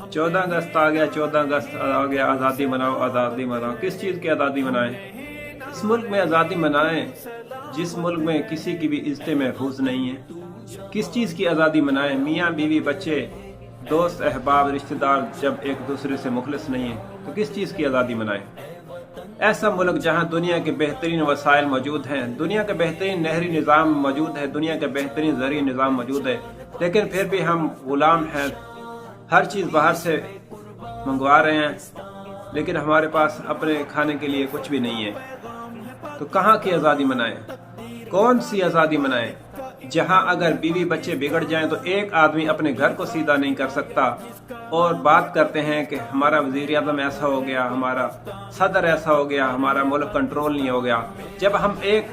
14 अगस्त आ गया, 14 अगस्त आ गया, आज़ादी मनाओ, आज़ादी मनाओ। किस चीज़ की आज़ादी मनाएं? इस मुल्क में आज़ादी मनाएं जिस मुल्क में किसी की भी इज्जत महफूज नहीं है। किस चीज़ की आज़ादी मनाएं? मियाँ बीवी बच्चे दोस्त अहबाब रिश्तेदार जब एक दूसरे से मुखलिस नहीं है तो किस चीज़ की आज़ादी मनाएं? ऐसा मुल्क जहाँ दुनिया के बेहतरीन वसाइल मौजूद हैं, दुनिया का बेहतरीन नहरी निज़ाम मौजूद है, दुनिया का बेहतरीन ज़रिए निज़ाम मौजूद है, लेकिन फिर भी हम गुलाम हैं, हर चीज़ बाहर से मंगवा रहे हैं, लेकिन हमारे पास अपने खाने के लिए कुछ भी नहीं है। तो कहाँ की आज़ादी मनाएं? कौन सी आज़ादी मनाएं? जहां अगर बीवी बच्चे बिगड़ जाएं तो एक आदमी अपने घर को सीधा नहीं कर सकता और बात करते हैं कि हमारा वज़ीर आज़म ऐसा हो गया, हमारा सदर ऐसा हो गया, हमारा मुल्क कंट्रोल नहीं हो गया। जब हम एक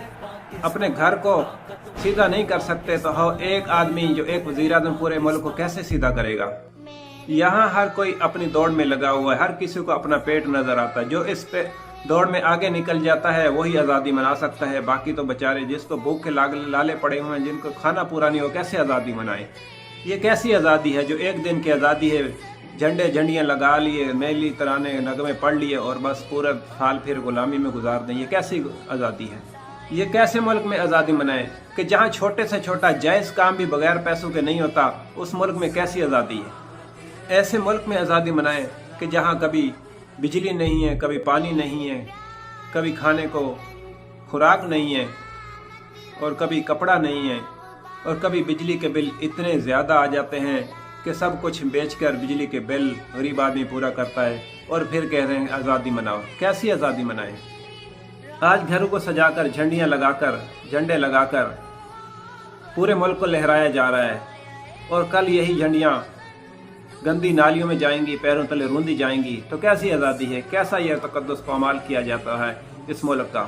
अपने घर को सीधा नहीं कर सकते तो एक आदमी जो एक वज़ीर आज़म पूरे मुल्क को कैसे सीधा करेगा? यहाँ हर कोई अपनी दौड़ में लगा हुआ है, हर किसी को अपना पेट नजर आता है। जो इस पे दौड़ में आगे निकल जाता है वही आज़ादी मना सकता है, बाकी तो बेचारे जिसको भूख के लाले पड़े हुए हैं, जिनको खाना पूरा नहीं हो, कैसे आज़ादी मनाए? ये कैसी आज़ादी है जो एक दिन की आज़ादी है? झंडे झंडियाँ लगा लिए, मेली तराने नगमे पढ़ लिए और बस पूरा साल फिर गुलामी में गुजार दें। ये कैसी आज़ादी है? ये कैसे मुल्क में आज़ादी मनाएं कि जहाँ छोटे से छोटा जायज़ काम भी बगैर पैसों के नहीं होता? उस मुल्क में कैसी आज़ादी है? ऐसे मुल्क में आज़ादी मनाएं कि जहाँ कभी बिजली नहीं है, कभी पानी नहीं है, कभी खाने को खुराक नहीं है, और कभी कपड़ा नहीं है, और कभी बिजली के बिल इतने ज़्यादा आ जाते हैं कि सब कुछ बेचकर बिजली के बिल गरीब आदमी पूरा करता है, और फिर कह रहे हैं आज़ादी मनाओ। कैसी आज़ादी मनाएं? आज घरों को सजाकर, झंडियाँ लगाकर, झंडे लगाकर पूरे मुल्क को लहराया जा रहा है, और कल यही झंडियाँ गंदी नालियों में जाएंगी, पैरों तले रूंधी जाएंगी। तो कैसी आज़ादी है? कैसा यह तकद्दुस पामाल किया जाता है इस मुल्क का?